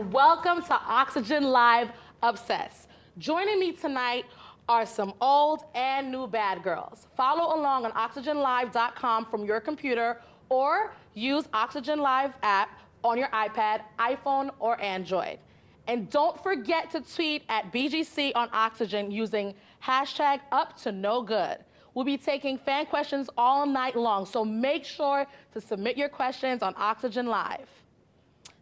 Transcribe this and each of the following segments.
and welcome to Oxygen Live Obsessed. Joining me tonight are some old and new bad girls. Follow along on oxygenlive.com from your computer or use Oxygen Live app on your iPad, iPhone, or Android. And don't forget to tweet at BGC on Oxygen using hashtag #UpToNoGood. We'll be taking fan questions all night long, so make sure to submit your questions on Oxygen Live.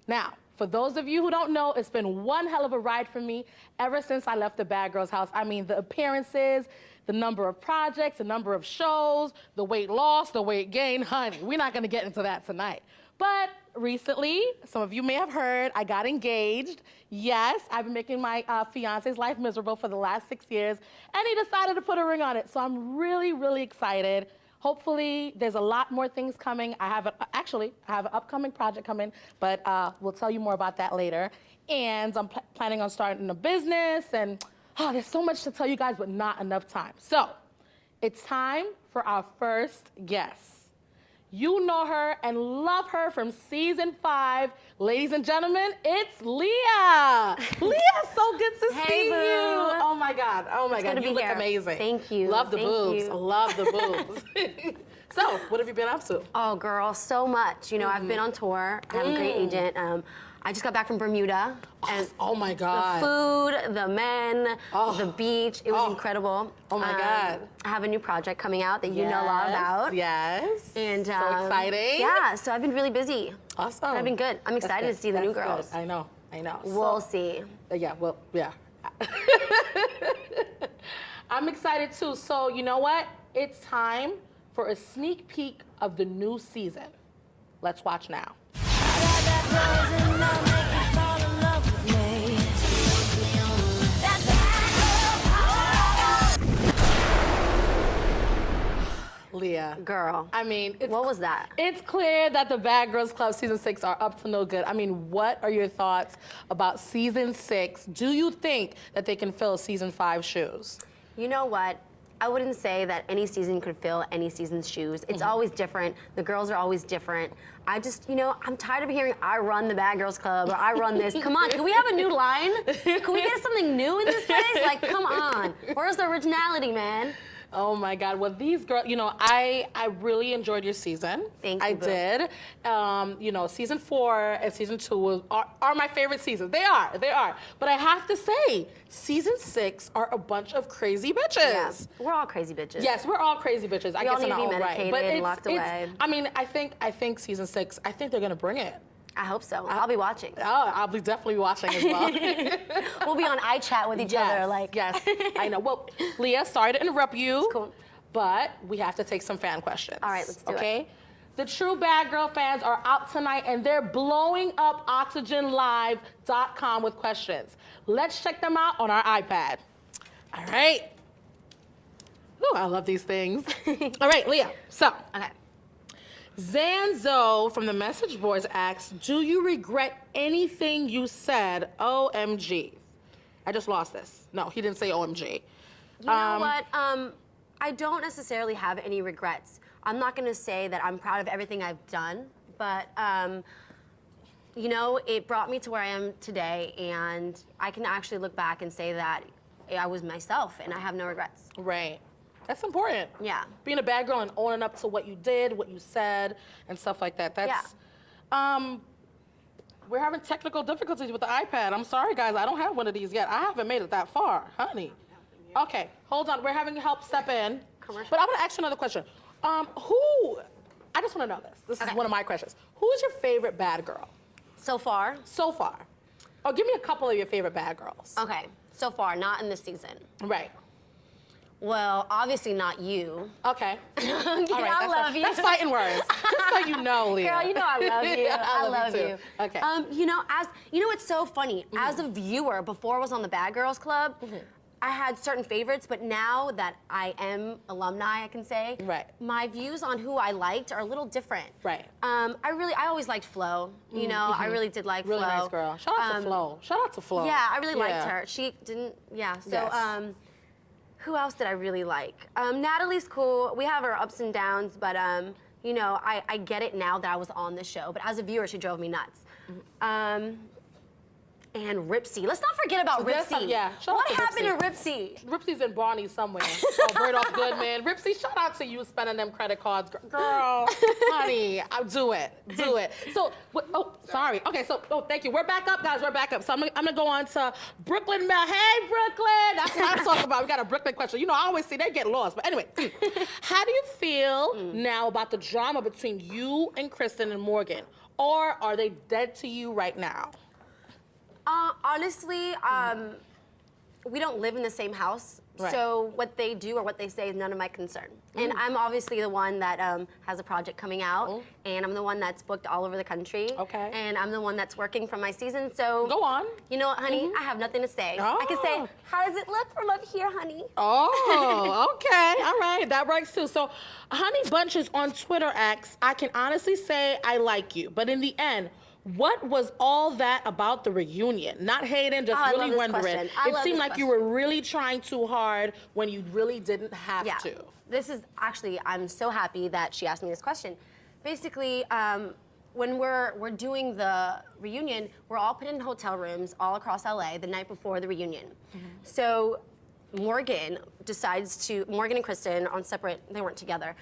Now, for those of you who don't know, it's been one hell of a ride for me ever since I left the Bad Girls house. I mean, the appearances, the number of projects, the number of shows, the weight loss, the weight gain, honey, we're not gonna get into that tonight. But recently, some of you may have heard, I got engaged. Yes, I've been making my fiance's life miserable for the last 6 years, and he decided to put a ring on it. So I'm really, really excited. Hopefully, there's a lot more things coming. I have an upcoming project coming, but we'll tell you more about that later. And I'm planning on starting a business, and there's so much to tell you guys, but not enough time. So it's time for our first guest. You know her and love her from season 5. Ladies and gentlemen, it's Leah. Leah, so good to see you. Oh my God, you look amazing. Thank you. Love the boobs, love the boobs. So, what have you been up to? Oh girl, so much. You know, I've been on tour, I have a great agent. I just got back from Bermuda. And oh my God. The food, the men, the beach, it was incredible. Oh my God. I have a new project coming out that you know a lot about. Yes, and so exciting. Yeah, so I've been really busy. Awesome. I've been good. I'm excited to see the new girls. Good. I know. We'll see. Yeah. I'm excited too. So you know what? It's time for a sneak peek of the new season. Let's watch now. Leah. Girl. I mean, what was that? It's clear that the Bad Girls Club season 6 are up to no good. I mean, what are your thoughts about season 6? Do you think that they can fill season 5's shoes? You know what? I wouldn't say that any season could fill any season's shoes. It's always different. The girls are always different. I just, I'm tired of hearing I run the Bad Girls Club or I run this. Come on, can we have a new line? Can we get something new in this place? Like, come on. Where's the originality, man? Oh my God, well these girls, I really enjoyed your season. Thank you, I did. Season 4 and season 2 are my favorite seasons. They are. But I have to say, season 6 are a bunch of crazy bitches. Yeah, we're all crazy bitches. Yes, we're all crazy bitches. I guess in our own right. We all need to be medicated and locked away. I mean, I think season 6, I think they're gonna bring it. I hope so. I'll be watching. Oh, I'll be definitely watching as well. We'll be on iChat with each other. Yes, I know. Well, Leah, sorry to interrupt you. It's cool. But we have to take some fan questions. All right, let's do it. Okay? The true Bad Girl fans are out tonight and they're blowing up OxygenLive.com with questions. Let's check them out on our iPad. All right. Ooh, I love these things. All right, Leah, so. Okay. Zanzo from the message boards asks, do you regret anything you said? OMG. I just lost this. No, he didn't say OMG. You know what? I don't necessarily have any regrets. I'm not gonna say that I'm proud of everything I've done, but it brought me to where I am today, and I can actually look back and say that I was myself, and I have no regrets. Right. That's important. Yeah. Being a bad girl and owning up to what you did, what you said, and stuff like that. That's, we're having technical difficulties with the iPad. I'm sorry, guys. I don't have one of these yet. I haven't made it that far, honey. Okay, hold on. We're having help step in. Commercial. But I'm going to ask you another question. I just want to know this. This is one of my questions. Who is your favorite bad girl? So far? So far. Oh, give me a couple of your favorite bad girls. Okay, so far, not in this season. Right. Well, obviously not you. Okay. All right, I love you. That's fighting words. Just so you know, Leah. Girl, you know I love you. I love you. Okay. It's so funny. As a viewer, before I was on the Bad Girls Club, I had certain favorites, but now that I am alumni, I can say, my views on who I liked are a little different. Right. I always liked Flo. I really did like Flo. Really nice girl. Shout out to Flo. Shout out to Flo. Yeah, I really liked her. She didn't, so, who else did I really like? Natalie's cool. We have our ups and downs, but I get it now that I was on the show. But as a viewer, she drove me nuts. and Ripsy. Let's not forget about Ripsy. Yeah. What happened to Ripsy? Ripsy's in Barney somewhere. Oh, Bird off good, man. Ripsy, shout out to you spending them credit cards. Girl, honey, I'll do it. Do it. So, oh, sorry. Okay, so, thank you. We're back up, guys. We're back up. So I'm gonna go on to Brooklyn Mel. Hey, Brooklyn. That's what I'm talking about. We got a Brooklyn question. You know, I always see they get lost. But anyway, how do you feel now about the drama between you and Kristen and Morgan? Or are they dead to you right now? Honestly, we don't live in the same house, Right. so what they do or what they say is none of my concern. And I'm obviously the one that has a project coming out, and I'm the one that's booked all over the country. Okay. And I'm the one that's working from my season, so... Go on. You know what, honey? I have nothing to say. I can say, Oh. how does it look from up here, honey? Oh, okay. All right. That works too. So, Honey Bunches on Twitter asks, I can honestly say I like you, but in the end, what was all that about the reunion? Not hating, just I love really this wondering. question. I It love seemed this like you were really trying too hard when you really didn't have to. This is actually, I'm so happy that she asked me this question. Basically, when we're doing the reunion, we're all put in hotel rooms all across LA the night before the reunion. So Morgan and Kristen on separate, they weren't together,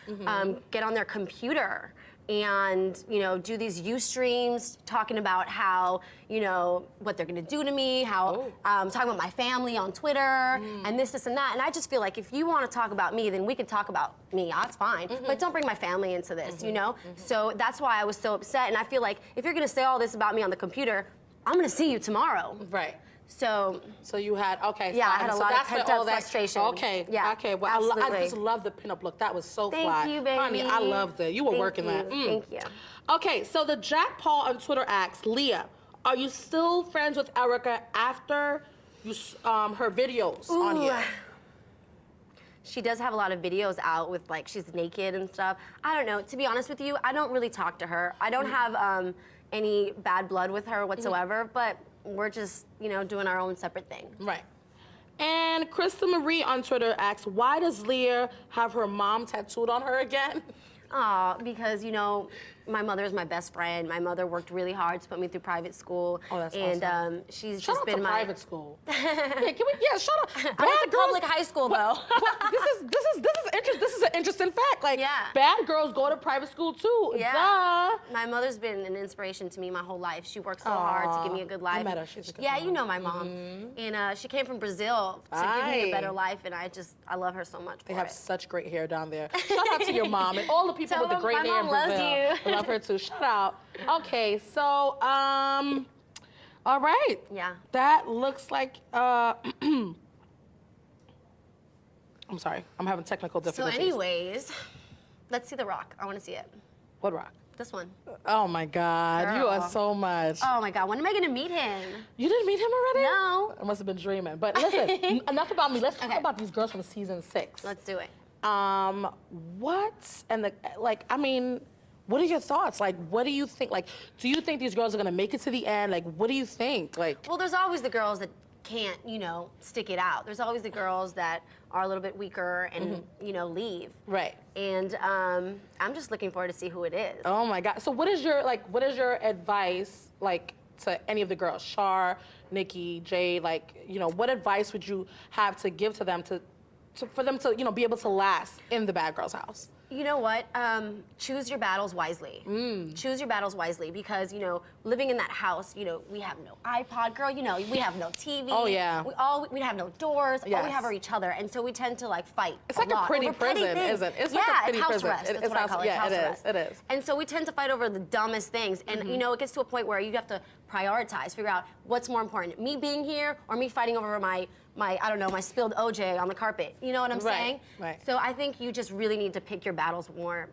get on their computer and, you know, do these Ustreams talking about how, you know, what they're gonna do to me, how, talking about my family on Twitter, and this, and that. And I just feel like if you wanna talk about me, then we can talk about me, that's fine. But don't bring my family into this, you know? So that's why I was so upset. And I feel like if you're gonna say all this about me on the computer, I'm gonna see you tomorrow. Right. So you had, okay. yeah, I fine. had a So lot of that's where pent-up all that- frustration. Okay. Yeah, Okay. Well, I absolutely. just love the pinup look. That was so Thank fly. you, baby. Honey, I loved it. You were Thank working you. that. Thank you. Okay, so the Jack Paul on Twitter asks, Leah, are you still friends with Erica after you her videos on here? She does have a lot of videos out with, like, she's naked and stuff. I don't know. To be honest with you, I don't really talk to her. I don't have any bad blood with her whatsoever, but we're just, you know, doing our own separate thing. Right. And Krista Marie on Twitter asks, why does Leah have her mom tattooed on her again? Because, you know, my mother is my best friend. My mother worked really hard to put me through private school. Oh, that's and, awesome. She's Shout just out been to my private school. Yeah, shout out. I went to public high school, though. This is an interesting fact. Like, Yeah. bad girls go to private school too. Yeah. Duh. My mother's been an inspiration to me my whole life. She worked so hard to give me a good life. I met her. She's a good Yeah, mom. you know my mom. And she came from Brazil to give me a better life, and I love her so much for They have it. such great hair down there. Shout out to your mom and all the people with the great hair in mom Brazil. loves you. I love her too. Shout out. Okay, so all right. Yeah. That looks like I'm sorry. I'm having technical So difficulties. anyways, let's see The Rock. I want to see it. What rock? This one. Oh my God, you are Girl. so much. Oh my God, when am I gonna meet him? You didn't meet him already? No. I must have been dreaming. But listen, enough about me. Let's talk about these girls from season 6. Let's do it. What and what are your thoughts? Like, what do you think? Like, do you think these girls are gonna make it to the end? Like, what do you think? Like, Well, there's always the girls that can't, you know, stick it out. There's always the girls that are a little bit weaker and, you know, leave. right. And I'm just looking forward to see who it is. Oh my God. So what is your advice, like, to any of the girls? Shar, Nikki, Jay, like, you know, what advice would you have to give to them for them to, you know, be able to last in the bad girl's house? You know what? Choose your battles wisely. Choose your battles wisely because, you know, living in that house, you know, we have no iPod, girl, you know, we have no TV. Oh, yeah. We have no doors. All we Yes. have are each other. And so we tend to, like, fight It's like a lot pretty over petty prison, things. isn't it? It's yeah, like a pretty it's house prison. arrest. That's It's what I call it. yeah, House it is, arrest. it is. And so we tend to fight over the dumbest things. And, you know, it gets to a point where you have to prioritize, figure out what's more important, me being here or me fighting over my I don't know, my spilled OJ on the carpet. You know what I'm saying? Right. So I think you just really need to pick your battles more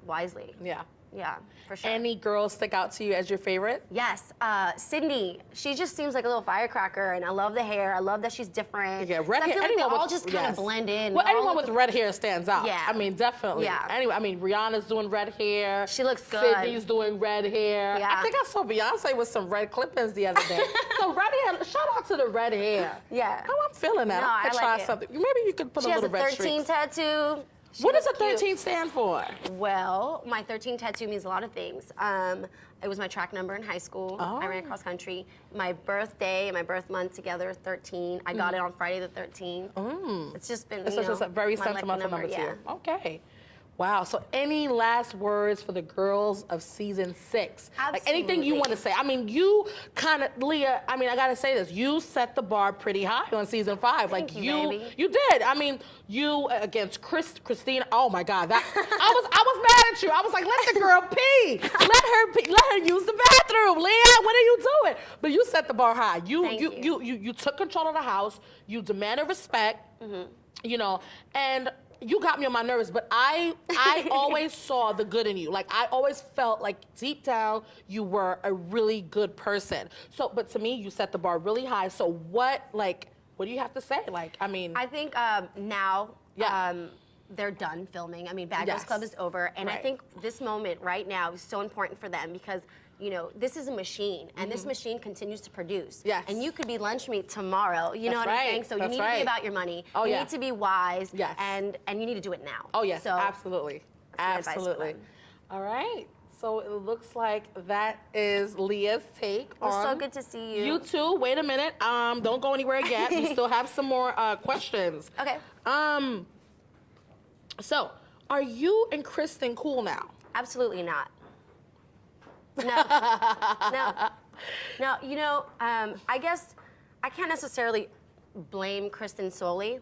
wisely. Yeah. Yeah, for sure. Any girls stick out to you as your favorite? Yes, Sydney. She just seems like a little firecracker, and I love the hair. I love that she's different. Yeah, red So I hair. feel like they anyone all with, just kind of yes. blend in. Well, They all anyone look- with red hair stands out. Yeah. I mean, definitely. Yeah. Anyway, I mean, Rihanna's doing red hair. She looks good. Sydney's doing red hair. Yeah. I think I saw Beyonce with some red clip-ins the other day. So red hair. Shout out to the red hair. Yeah. How I'm feeling that. No, I could I try like it. something. Maybe you could put She a has little a red 13 streaks. tattoo. What does was the cute. 13 stand for? Well, my 13 tattoo means a lot of things. It was my track number in high school. I ran cross country. My birthday and my birth month together is 13. I got it on Friday the 13th. It's just been, It's just a very my lucky sentimental number to yeah. you. Okay. Wow. So any last words for the girls of season 6? Like anything you Absolutely. want to say? I mean, you kind of, Leah, I mean, I got to say this. You set the bar pretty high on season 5. Thank like you, baby. you did. I mean, you against Christina. Oh my God. That I was mad at you. I was like, let the girl pee. Let her use the bathroom. Leah, what are you doing? But you set the bar high. You took control of the house. You demanded respect. You know, and you got me on my nerves, but I always saw the good in you. Like, I always felt like deep down you were a really good person. So, but to me, you set the bar really high. So what do you have to say? Like, I mean, I think now they're done filming. I mean, Bad Girls Club is over, and I think this moment right now is so important for them because, you know, this is a machine, and this machine continues to produce. Yes. And you could be lunch meat tomorrow. You know what I'm saying? So you need to be about your money. Oh, you need to be wise. Yes. And you need to do it now. oh yes, So absolutely, that's my advice to absolutely. them. All right. So it looks like that is Leah's take It was on. so good to see you. You too. Wait a minute. Don't go anywhere yet. We still have some more questions. Okay. So, are you and Kristen cool now? Absolutely not. No. No, you know, I guess I can't necessarily blame Kristen solely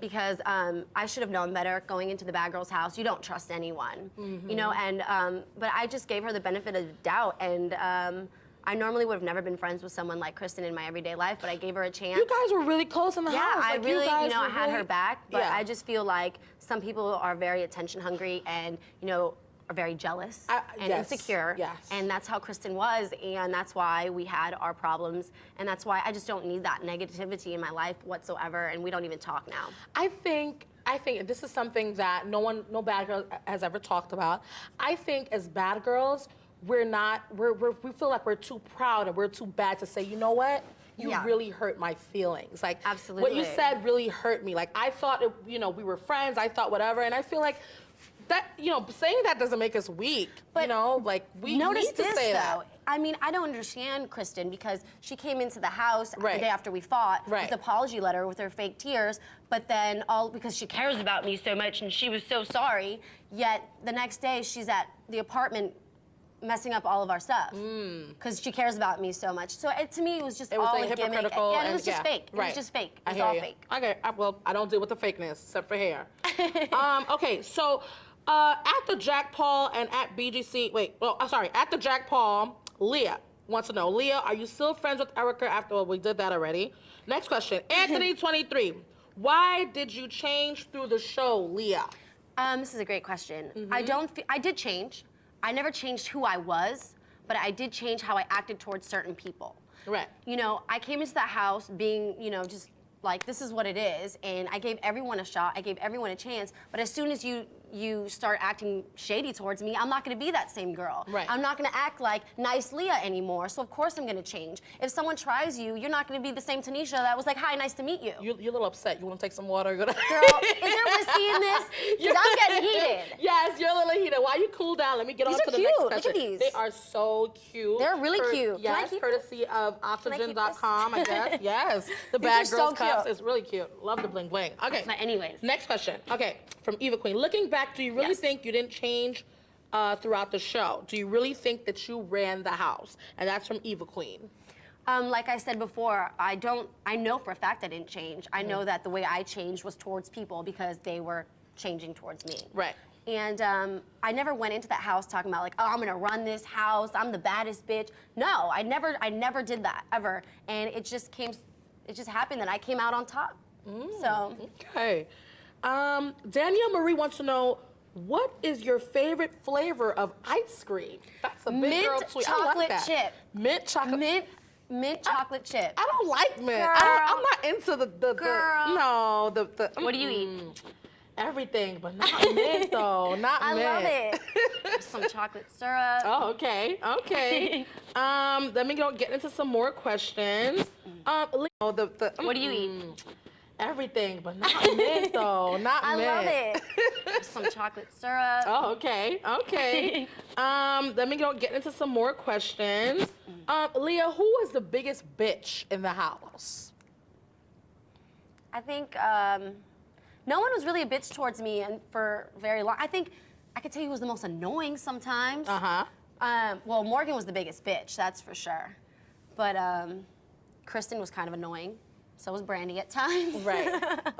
because I should have known better going into the bad girl's house. You don't trust anyone, you know, and but I just gave her the benefit of the doubt, and I normally would have never been friends with someone like Kristen in my everyday life, but I gave her a chance. You guys were really close in the Yeah, house. I Like, really, guys you know, were I had really- her back, but Yeah. I just feel like some people are very attention hungry and, you know, are very jealous and yes, insecure. yes. And that's how Kristen was, and that's why we had our problems, and that's why I just don't need that negativity in my life whatsoever, and we don't even talk now. I think this is something that no bad girl has ever talked about. I think as bad girls, we feel like we're too proud and we're too bad to say, you know what? You Yeah. really hurt my feelings. Like, what Absolutely. you said really hurt me. Like, I thought, you know, we were friends. I thought whatever. And I feel like that, you know, saying that doesn't make us weak. But you know, like, we Notice need to this, say though. that. I mean, I don't understand Kristen because she came into the house Right. the day after we fought Right. with the apology letter with her fake tears, but then because she cares about me so much and she was so sorry, yet the next day she's at the apartment messing up all of our stuff because she cares about me so much. So to me, it was just It was all like a gimmick. hypocritical. Yeah, and it was just yeah, fake. It right. was just fake. It I was hear all you. fake. Okay, well, I don't deal with the fakeness except for hair. Okay, so at the Jack Paul and at BGC, at the Jack Paul, Leah wants to know, Leah, are you still friends with Erica after, well, we did that already. Next question, Anthony 23, why did you change through the show, Leah? This is a great question. I did change. I never changed who I was, but I did change how I acted towards certain people. Right. You know, I came into that house being, you know, just like, this is what it is, and I gave everyone a shot, I gave everyone a chance, but as soon as you start acting shady towards me, I'm not gonna be that same girl. Right. I'm not gonna act like nice Leah anymore, so of course I'm gonna change. If someone tries you, you're not gonna be the same Tanisha that was like, hi, nice to meet you. You're a little upset. You want to take some water? Girl, is there whiskey in this? Because I'm getting heated. Yes, you're a little heated. While you cool down, let me get These on are to the cute. next Look at question. these. They are so cute. They're really cute. Can I Yes, keep courtesy of I keep oxygen.com, I this? guess. Yes, the These Bad are so Girls cups. cute. It's really cute. Love the bling bling. Okay. But anyways. Next question. Okay, from Eva Queen. Looking back, do you really Yes. think you didn't change throughout the show? Do you really think that you ran the house? And that's from Eva Queen. Like I said before, I know for a fact I didn't change. I know that the way I changed was towards people because they were changing towards me. Right. And I never went into that house talking about like, oh, I'm gonna run this house, I'm the baddest bitch. No, I never did that, ever. And it just happened that I came out on top. So. Okay. Danielle Marie wants to know, what is your favorite flavor of ice cream? That's a big Mint girl tweet. I chocolate like that. chip. Mint chocolate. Mint chocolate chip. I don't like mint. Girl. I'm not into the Girl. no, the What do you eat? everything, but not mint though. Not I mint. love it. Some chocolate syrup. Oh, okay. Let me go get into some more questions. What do you eat? everything, but not mint though. Not I mint. love it. Some chocolate syrup. Oh, okay, okay. Let me go get into some more questions. Leah, who was the biggest bitch in the house? I think no one was really a bitch towards me and for very long. I think I could tell you who was the most annoying sometimes. Well, Morgan was the biggest bitch, that's for sure. But Kristen was kind of annoying. So was Brandy at times. Right.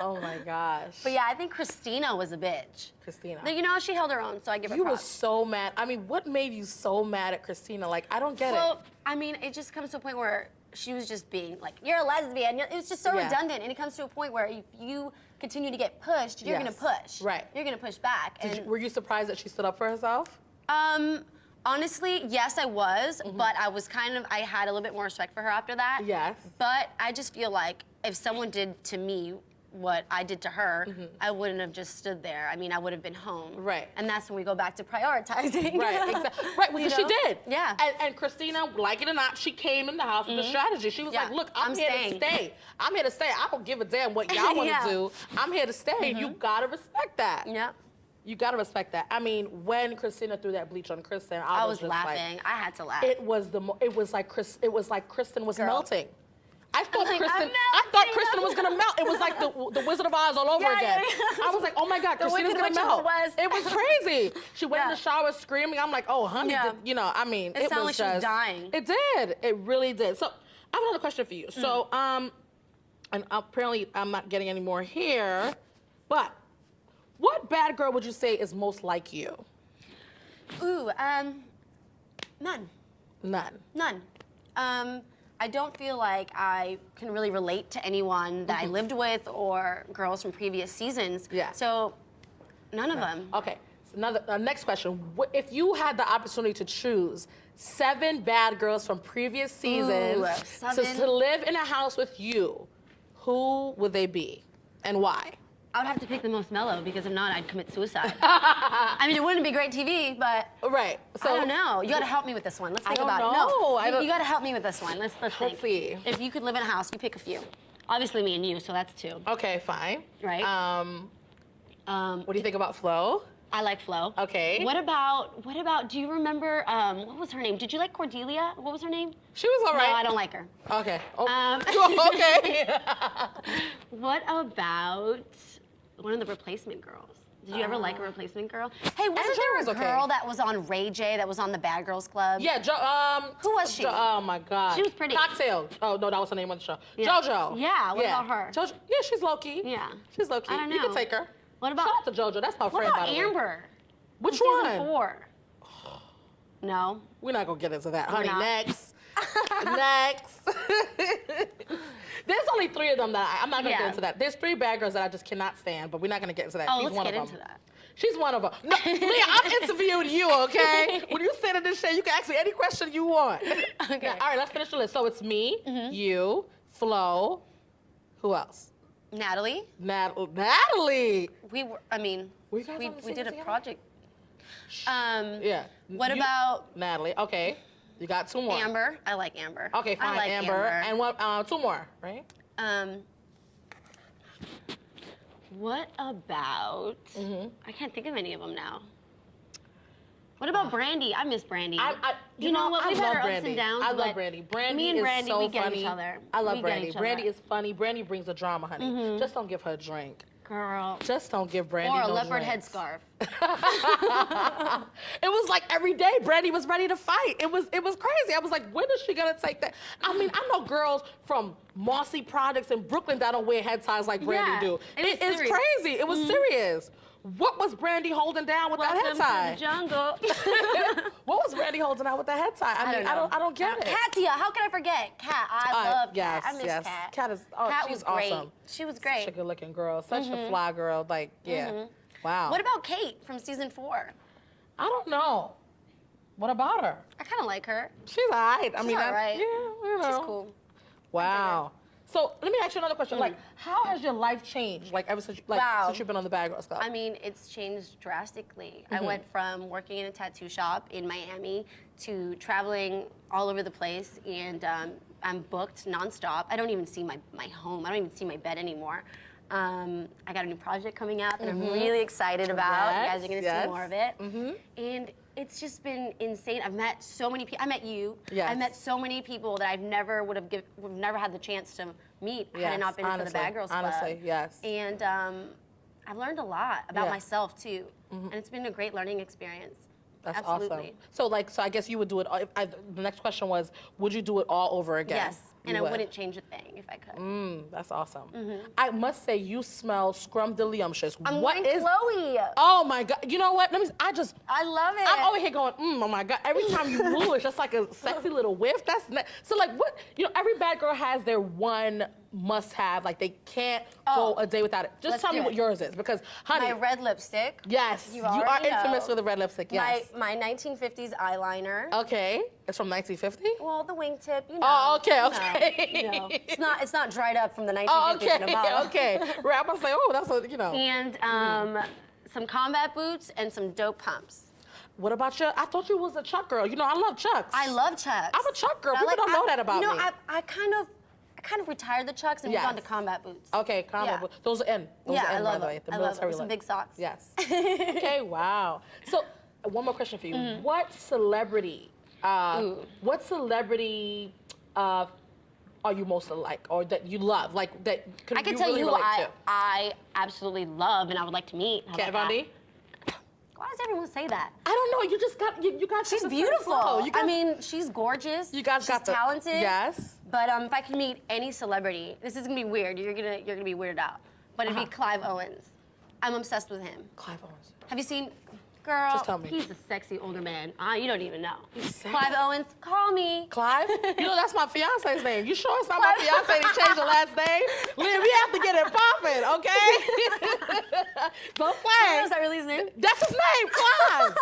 Oh my gosh. But yeah, I think Christina was a bitch. Christina. You know, she held her own, so I give her You were props. so mad. I mean, what made you so mad at Christina? Like, I don't get it. Well, I mean, it just comes to a point where she was just being like, you're a lesbian. It was just so redundant. And it comes to a point where if you continue to get pushed, you're going to push. Right. You're going to push back. Were you surprised that she stood up for herself? Honestly, yes, I was, but I was I had a little bit more respect for her after that. Yes. But I just feel like if someone did to me what I did to her, I wouldn't have just stood there. I mean, I would have been home. Right. And that's when we go back to prioritizing. Right, exactly. Right, because she did. Yeah. And Christina, like it or not, she came in the house with a strategy. She was like, look, I'm here to stay. I'm here to stay. I don't give a damn what y'all want to do. I'm here to stay. You gotta respect that. Yeah. You gotta respect that. I mean, when Christina threw that bleach on Kristen, I was just laughing. Like, I had to laugh. it was like Kristen was melting. I thought like, Kristen was gonna melt. It was like the Wizard of Oz all over again. I was like, oh my God, Christina's gonna melt. It was crazy. She went in the shower screaming. I'm like, oh honey, you know, I mean, it sounded like she was dying. It did. It really did. So I have another question for you. So and apparently I'm not getting any more here, but what bad girl would you say is most like you? Ooh, none. None. I don't feel like I can really relate to anyone that I lived with or girls from previous seasons. Yeah. So, none of them. Okay. So next question. If you had the opportunity to choose 7 bad girls from previous seasons to live in a house with you, who would they be and why? I would have to pick the most mellow because if not, I'd commit suicide. I mean, it wouldn't be great TV, but right. So I don't know. You got to help me with this one. Let's think about it. No, you got to help me with this one. Let's think. See. If you could live in a house, you pick a few. Obviously, me and you, so that's 2. Okay, fine. Right. What do you think about Flo? I like Flo. Okay. What about? Do you remember? What was her name? Did you like Cordelia? What was her name? She was all right. No, I don't like her. Okay. Oh. Okay. What about one of the replacement girls? Did you ever like a replacement girl? Hey, wasn't there a girl that was on Ray J that was on the Bad Girls Club? Yeah, who was she? Oh my God. She was pretty. Cocktail. Oh no, that was the name of the show. Yeah. JoJo. Yeah. What about her? JoJo. Yeah, she's low key. Yeah. She's low key. I don't know. You can take her. What about? Shout out to JoJo. That's my friend, by the way. What about Amber? Which From one? Season 4. No. We're not gonna get into that, honey. not. Next. Next. There's only 3 of them that I'm not gonna get into that. There's 3 bad girls that I just cannot stand, but we're not gonna get into that. Oh, She's let's one get of into them. that. She's one of them. No, Leah, I'm interviewing you, okay? When you sit in this show, you can ask me any question you want. Okay. All right, let's finish the list. So it's me, you, Flo. Who else? Natalie. Natalie. We were. I mean, we did a together? project. Yeah. What about Natalie? Okay. You got 2 more. Amber? I like Amber. Okay, fine. I like Amber. And what? 2 more, right? What about? I can't think of any of them now. What about Brandy? I miss Brandy. You know what? We've had our ups and downs. I love Brandy. Brandy me and is Brandy, so we get funny. each other. I love We get Brandy. each Brandy other. is funny. Brandy brings the drama, honey. Just don't give her a drink. Girl. Just don't give Brandy Or a no leopard drinks. headscarf. It was like every day Brandy was ready to fight. It was crazy. I was like, when is she gonna take that? I mean, I know girls from Mossy Products in Brooklyn that don't wear head ties like Brandy do. It is crazy. It was serious. What was Brandy holding down with that head tie? Welcome to the jungle. What was Brandy holding down with that head tie? I mean, I don't get it. Katia, how can I forget? Kat, I love yes, Kat. I miss yes. Kat. Kat is she's was great. awesome. She was great. Such a good looking girl. Such a fly girl. Like, yeah. Wow. What about Kate from season 4? I don't know. What about her? I kind of like her. She's all right. I mean, all right. Yeah, you know. She's cool. Wow. So let me ask you another question. Like, how has your life changed? Like, ever since since you've been on the Bad Girls Club? I mean, it's changed drastically. I went from working in a tattoo shop in Miami to traveling all over the place, and I'm booked nonstop. I don't even see my home. I don't even see my bed anymore. I got a new project coming out that I'm really excited about. You guys are gonna see more of it. And it's just been insane. I've met so many people. I met you. Yes. I met so many people that I've never would have never had the chance to meet had it not been for the Bad Girls Club. Honestly, yes. And I've learned a lot about myself too, and it's been a great learning experience. That's Absolutely. awesome. So I guess you would do it. The next question was, would you do it all over again? Yes, and I wouldn't change a thing if I could. That's awesome. I must say, you smell scrumdiddlyumptious. I'm wearing Chloe. Oh my God! You know what? I love it. I'm over here going, oh my God! Every time you move, it's just like a sexy little whiff. So like what? Every bad girl has their one must-have. Like they can't go a day without it. Just tell me what yours is, because honey, my red lipstick. Yes, you are infamous with the red lipstick. Yes. My 1950s eyeliner. Okay, it's from 1950. Well, the wingtip, Oh, okay. It's not dried up from the 1950s. Oh, okay, in a bottle. okay. Right, I'm gonna say, that's And some combat boots and some dope pumps. What about you? I thought you was a Chuck girl. I love Chucks. I love Chucks. I'm a Chuck girl. People don't know that about me. I kind of retired the Chucks and moved on to combat boots. Okay, combat boots. Those are in. Those are in, by the way. The military them. Some big socks. Yes. Okay, wow. So, one more question for you. What celebrity are you most like, or that you love, like that I can tell really you relate to? I absolutely love and I would like to meet. Kat Von D? Why does everyone say that? I don't know. You just got you guys. She's beautiful. I mean, she's gorgeous. You guys got talented. Yes. But if I could meet any celebrity, this is gonna be weird. You're gonna be weirded out. But it'd be Clive Owens. I'm obsessed with him. Clive Owens. Have you seen? Girl, just tell me. He's a sexy older man. You don't even know. Clive Owens, call me. Clive? That's my fiance's name. You sure it's not my fiance to change the last name? Liv, we have to get it popping, okay? Don't play. Is that really his name? That's his name, Clive.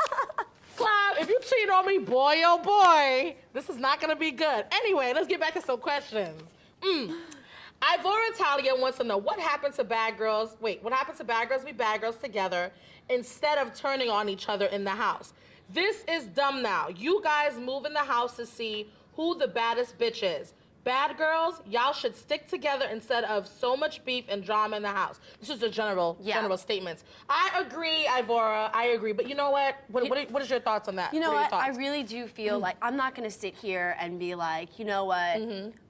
Clive, if you cheat on me, boy, oh boy, this is not gonna be good. Anyway, let's get back to some questions. Ivora Talia wants to know what happened to bad girls. Wait, what happened to bad girls be bad girls together instead of turning on each other in the house? This is dumb now. You guys move in the house to see who the baddest bitch is. Bad girls, y'all should stick together instead of so much beef and drama in the house. This is the general statements. I agree, Ivora. I agree. But you know what? What is your thoughts on that? You know what? I really do feel like I'm not going to sit here and be like, you know what?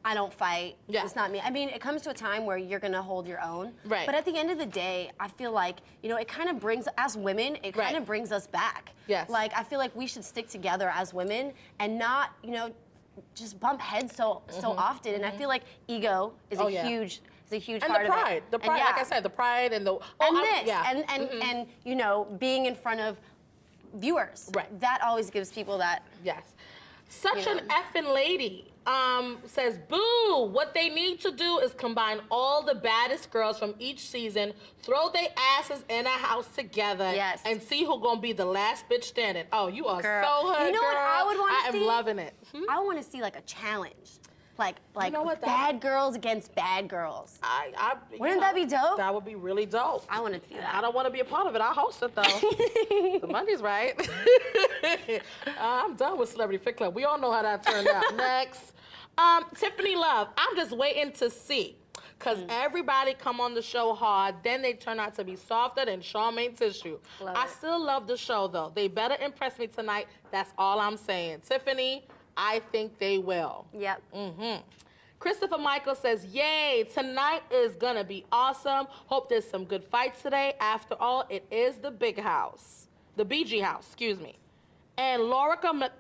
I don't fight. Yeah. It's not me. I mean, it comes to a time where you're going to hold your own. Right. But at the end of the day, I feel like, it kind of brings, as women, it kind of brings us back. Yes. Like, I feel like we should stick together as women and not, just bump heads so often. And I feel like ego is a huge part of it. The pride, like I said, the pride and the being in front of viewers. Right. That always gives people that. Yes. Such an effing lady says, boo, what they need to do is combine all the baddest girls from each season, throw their asses in a house together, and see who's gonna be the last bitch standing. Oh, you are so hood, You know what I would want to see? I am loving it. I want to see like a challenge. Like bad girls against bad girls. Wouldn't that be dope? That would be really dope. I want to see that. I don't want to be a part of it. I host it though. The money's right. I'm done with Celebrity Fit Club. We all know how that turned out. Next, Tiffany Love. I'm just waiting to see. Because everybody come on the show hard, then they turn out to be softer than Charmaine tissue. I still love the show though. They better impress me tonight. That's all I'm saying. Tiffany, I think they will. Yep. Christopher Michael says, yay, tonight is gonna be awesome. Hope there's some good fights today. After all, it is the big house. The BG house, excuse me. And Lorica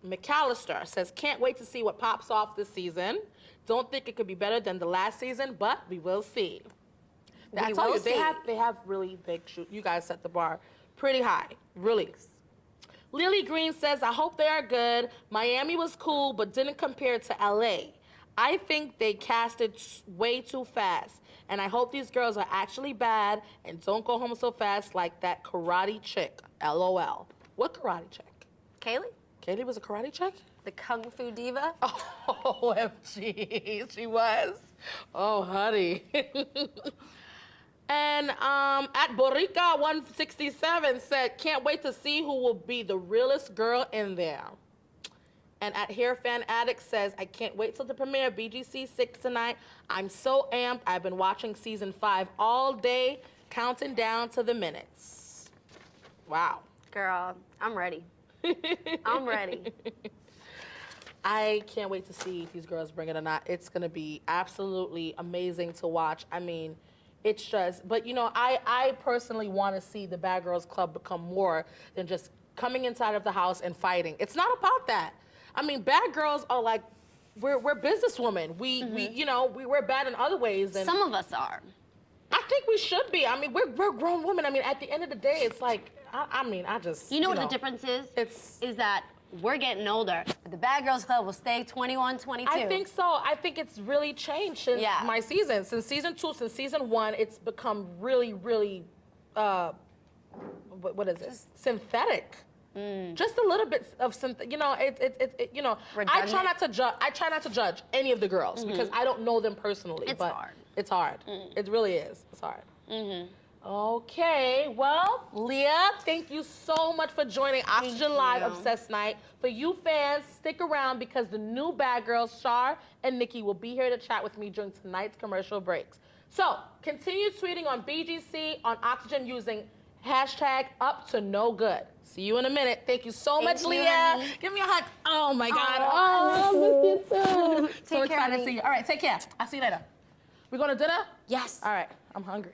McAllister says, can't wait to see what pops off this season. Don't think it could be better than the last season, but we will see. I tell you, they have really big shoot. You guys set the bar pretty high, really. Lily Green says, I hope they are good. Miami was cool, but didn't compare to LA. I think they casted way too fast. And I hope these girls are actually bad and don't go home so fast like that karate chick. LOL. What karate chick? Kaylee? Kaylee was a karate chick? The Kung Fu Diva? Oh, OMG. She was. Oh, honey. And at Borica 167 said, can't wait to see who will be the realest girl in there. And at Hair Fan Addict says, I can't wait till the premiere of BGC6 tonight. I'm so amped. I've been watching season 5 all day, counting down to the minutes. Wow. Girl, I'm ready. I'm ready. I can't wait to see if these girls bring it or not. It's gonna be absolutely amazing to watch. I mean, it's just, but you know, I personally want to see the Bad Girls Club become more than just coming inside of the house and fighting. It's not about that. I mean, bad girls are like, we're businesswomen. We you know, we're bad in other ways. And some of us are. I think we should be. I mean, we're grown women. I mean, at the end of the day, it's like, I just, You know what the difference is? Is that we're getting older. But the Bad Girls Club will stay 21, 22. I think so. I think it's really changed since my season. Since season 2, since season 1, it's become really, really, what is it? Synthetic. Just a little bit of something, you know. You know. Redundant. I try not to judge any of the girls because I don't know them personally. It's but hard. It's hard. It really is. It's hard. Okay, well, Leah, thank you so much for joining Oxygen Live Obsessed Night. For you fans, stick around because the new Bad Girls, Shar and Nikki, will be here to chat with me during tonight's commercial breaks. So, continue tweeting on BGC on Oxygen using hashtag #UpToNoGood. See you in a minute. Thank you so much, Leah. Give me a hug. Oh my God. Oh, I miss you too. So excited to see you. All right, take care. I'll see you later. We going to dinner? Yes. All right, I'm hungry.